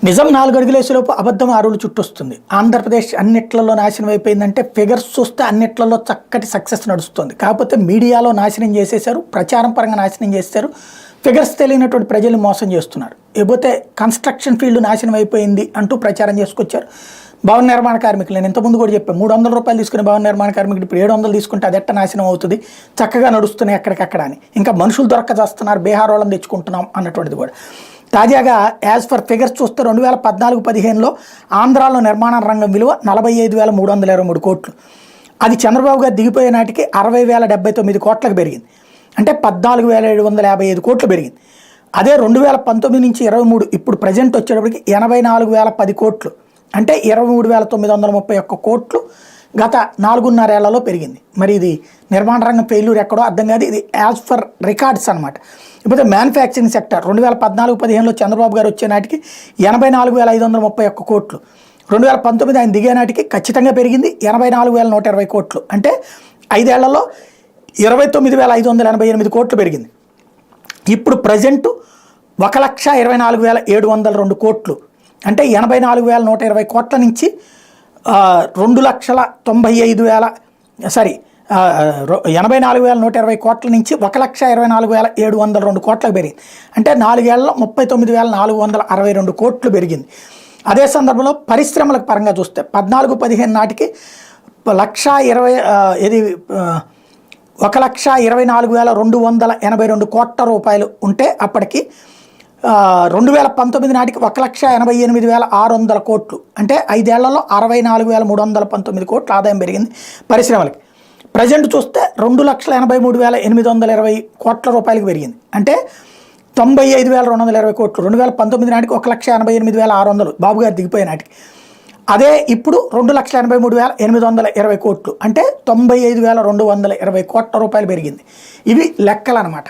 నిజం 4 అడుగులేసేలోపు అబద్ధం 6 అడుగులు చుట్టొస్తుంది. ఆంధ్రప్రదేశ్ అన్నిట్లలో నాశనం అయిపోయిందంటే ఫిగర్స్ చూస్తే అన్నిట్లలో చక్కటి సక్సెస్ నడుస్తుంది. కాకపోతే మీడియాలో నాశనం చేసేశారు, ప్రచారం పరంగా నాశనం చేశారు, ఫిగర్స్ తెలియనటువంటి ప్రజల్ని మోసం చేస్తున్నారు. లేకపోతే కన్స్ట్రక్షన్ ఫీల్డ్ నాశనం అయిపోయింది అంటూ ప్రచారం చేసుకొచ్చారు. భవన నిర్మాణ కార్మికులు నేను ఇంతకుముందు కూడా చెప్పాను, 300 రూపాయలు తీసుకునే భవన నిర్మాణ కార్మికుడు ఇప్పుడు 700 తీసుకుంటే అది ఎట్ట నాశనం అవుతుంది, చక్కగా నడుస్తున్నాయి ఎక్కడికక్కడ అని. ఇంకా మనుషులు దొరక్క చేస్తున్నారు, బీహార్ వాళ్ళని తెచ్చుకుంటున్నాం అన్నటువంటిది కూడా. తాజాగా యాజ్ ఫర్ ఫిగర్స్ చూస్తే 2014-15లో ఆంధ్రాలో నిర్మాణ రంగం విలువ 45,323 కోట్లు. అది చంద్రబాబు గారు దిగిపోయే నాటికి 60,079 కోట్లకు పెరిగింది. అంటే 14,755 కోట్లు పెరిగింది. అదే 2019 నుంచి 23 ఇప్పుడు ప్రజెంట్ వచ్చేటప్పటికి 84,010 కోట్లు, అంటే 23,931 కోట్లు గత 4.5 ఏళ్లలో పెరిగింది. మరి ఇది నిర్మాణ రంగం ఫెయిల్యూర్ ఎక్కడో అర్థం కాదు, ఇది యాజ్ ఫర్ రికార్డ్స్ అనమాట. ఇప్పుడు మ్యానుఫ్యాక్చరింగ్ సెక్టర్ 2014-15లో చంద్రబాబు గారు వచ్చే నాటికి 84,531 కోట్లు, 2019 ఆయన దిగే నాటికి ఖచ్చితంగా పెరిగింది 84,120 కోట్లు, అంటే 5 ఏళ్లలో 29,588 కోట్లు పెరిగింది. ఇప్పుడు ప్రజెంట్ 1,24,702 కోట్లు, అంటే 84,120 కోట్ల నుంచి 84,120 కోట్ల నుంచి 1,24,702 కోట్లకు పెరిగింది. అంటే 4 ఏళ్లలో 39,462 కోట్లు పెరిగింది. అదే సందర్భంలో పరిశ్రమలకు పరంగా చూస్తే 14-15 నాటికి 1,24,282 కోట్ల రూపాయలు ఉంటే అప్పటికి 2019 నాటికి 1,88,600 కోట్లు, అంటే 5 ఏళ్లలో 64,319 కోట్ల ఆదాయం పెరిగింది పరిశ్రమలకి. ప్రజెంట్ చూస్తే 2,83,820 కోట్ల రూపాయలకు పెరిగింది, అంటే 95,220 కోట్లు. 2019 నాటికి 1,88,600 బాబు గారు దిగిపోయే నాటికి. అదే ఇప్పుడు 2,83,820 కోట్లు, అంటే 95,220 కోట్ల రూపాయలు పెరిగింది. ఇవి లెక్కలు అనమాట.